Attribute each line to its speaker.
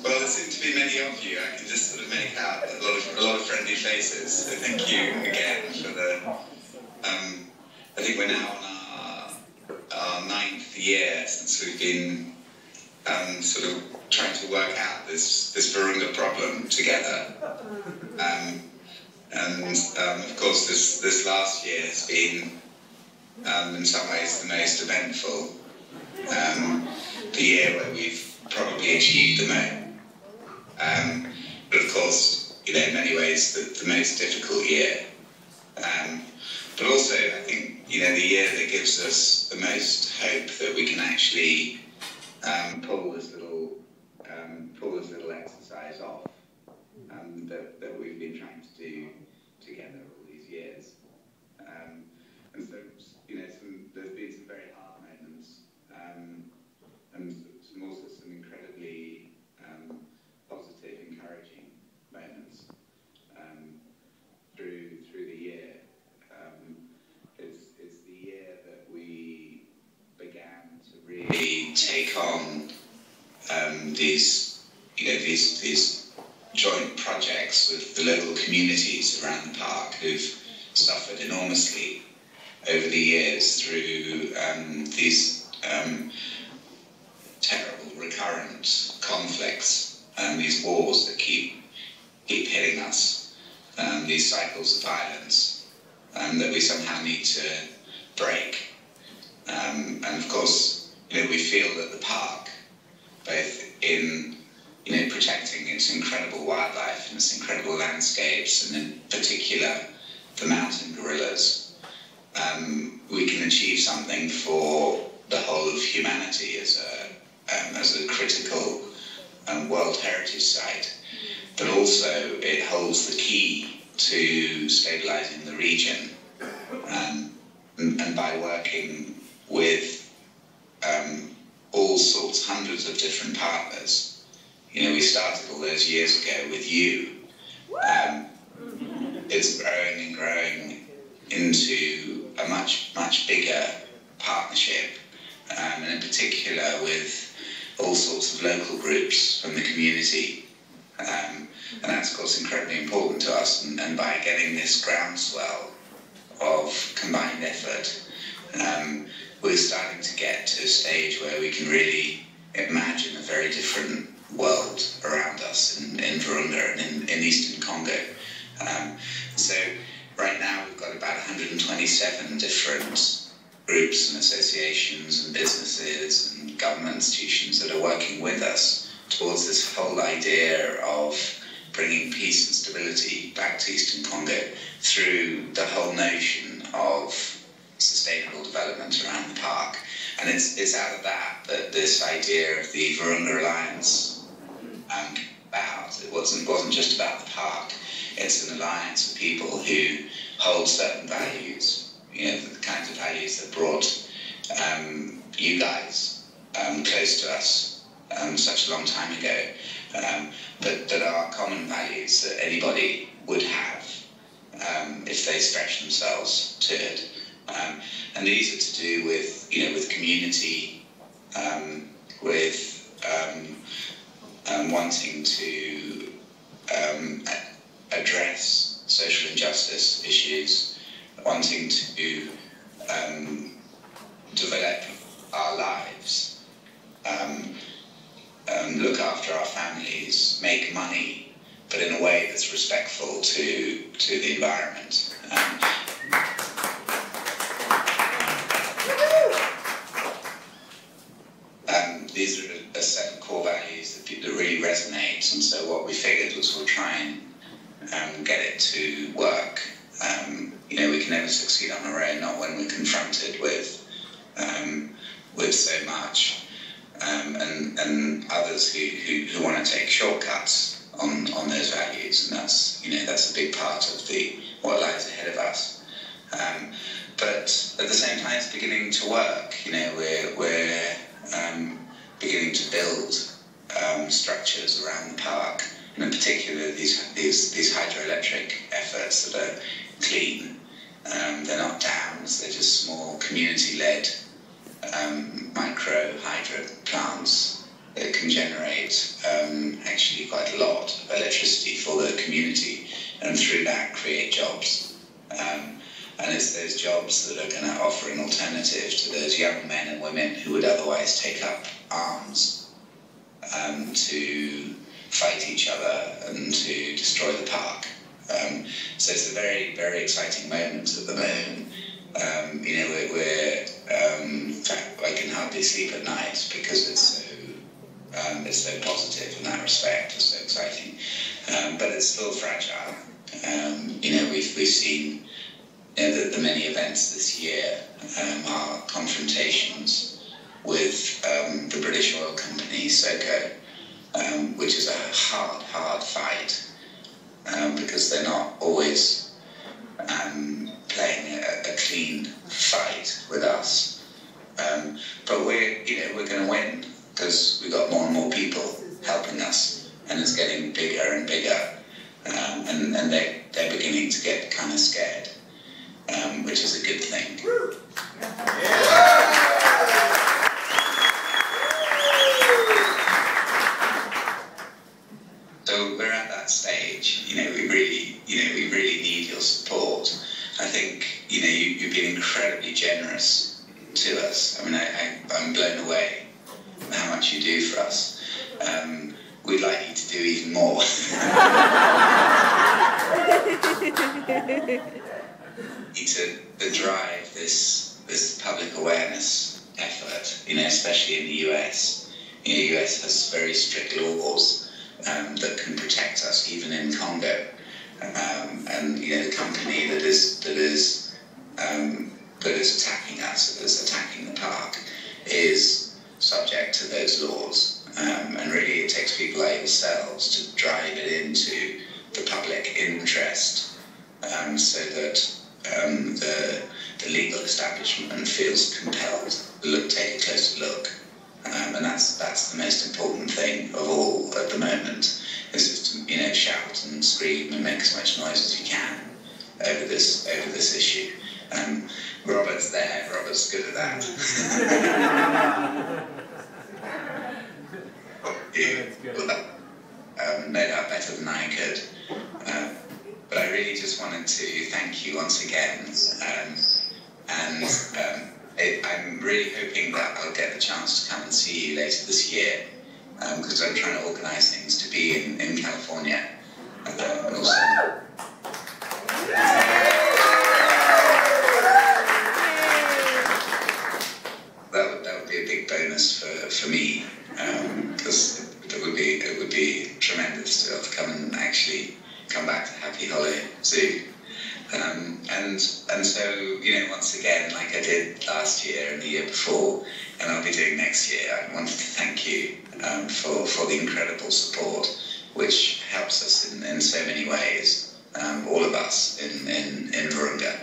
Speaker 1: Well, there seem to be many of you. I can just sort of make out a lot of friendly faces. So thank you again for the. I think we're now on our 9th year since we've been sort of trying to work out this Virunga problem together. Of course, this last year has been in some ways the most eventful. The year where we've probably achieved the most. But of course, you know, in many ways, the most difficult year. But also, I think, you know, the year that gives us the most hope that we can actually pull this little exercise off that we've been trying to do together all these years. And so, you know, there's been some very hard moments, and also some incredibly positive, encouraging moments through the year. It's the year that we began to really take on these joint projects with the local communities around the park who've suffered enormously over the years through these terrible recurrent conflicts and these wars that keep hitting us, these cycles of violence that we somehow need to break. And of course, you know, we feel that the park, both in, you know, protecting its incredible wildlife and its incredible landscapes, and in particular the mountain gorillas, we can achieve something for the whole of humanity as a critical World Heritage Site. But also it holds the key to stabilising the region, and by working with all sorts, hundreds of different partners. You know, we started all those years ago with you. It's growing and growing into a much, much bigger partnership, and in particular with all sorts of local groups from the community. And that's, of course, incredibly important to us. And by getting this groundswell of combined effort, we're starting to get to a stage where we can really imagine a very different world around us in Virunga and in Eastern Congo. So right now we've got about 127 different groups and associations and businesses and government institutions that are working with us towards this whole idea of bringing peace and stability back to Eastern Congo through the whole notion of sustainable development around the park. And it's out of that this idea of the Virunga Alliance came about. It wasn't just about the park. It's an alliance of people who hold certain values, you know, the kinds of values that brought you guys close to us such a long time ago, but that are common values that anybody would have if they stretch themselves to it. And these are to do with, you know, with community, with wanting to address social injustice issues, wanting to develop our lives, look after our families, make money, but in a way that's respectful to the environment. These are a set of core values that really really resonate. And so what we figured was we'll try and get it to work. We can never succeed on our own, not when we're confronted with so much, and others who want to take shortcuts on those values, and that's a big part of what lies ahead of us. But at the same time, it's beginning to work. We're beginning to build structures around the park, and in particular these hydroelectric efforts that are clean. They're not dams; they're just small community-led micro hydro plants that can generate actually quite a lot of electricity for the community, and through that create jobs. And it's those jobs that are going to offer an alternative to those young men and women who would otherwise take up arms to fight each other and to destroy the park. So it's a very, very exciting moment at the moment. We're in fact, I can hardly sleep at night because it's so positive in that respect. It's so exciting, but it's still fragile. We've seen the many events this year are confrontations with the British oil company SOCO, which is a hard fight because they're not always playing a clean fight with us. But we're going to win because we've got more and more people helping us, and it's getting bigger and bigger, and they're beginning to get kind of scared, which is a good thing. So we're at that stage. We really need your support. I think you've been incredibly generous to us. I mean, I'm blown away by how much you do for us. We'd like you to do even more. To drive this public awareness effort, especially in the US. The US has very strict laws that can protect us, even in Congo. And the company that is attacking us, that is attacking the park, is subject to those laws. And really, it takes people like yourselves to drive it into the public interest, so that the legal establishment feels compelled to take a closer look. And that's the most important thing of all at the moment, is just to shout and scream and make as much noise as you can over this issue. Robert's there. Robert's good at that. No doubt better than I could. But I really just wanted to thank you once again, I'm really hoping that I'll get the chance to come and see you later this year, because I'm trying to organise things to be in California. And also, that would be a big bonus for me, because it would be tremendous to be able to come back to Happy Hollow Zoo. And so, once again, like I did last year and the year before, and I'll be doing next year, I wanted to thank you for the incredible support, which helps us in so many ways, all of us in Virunga.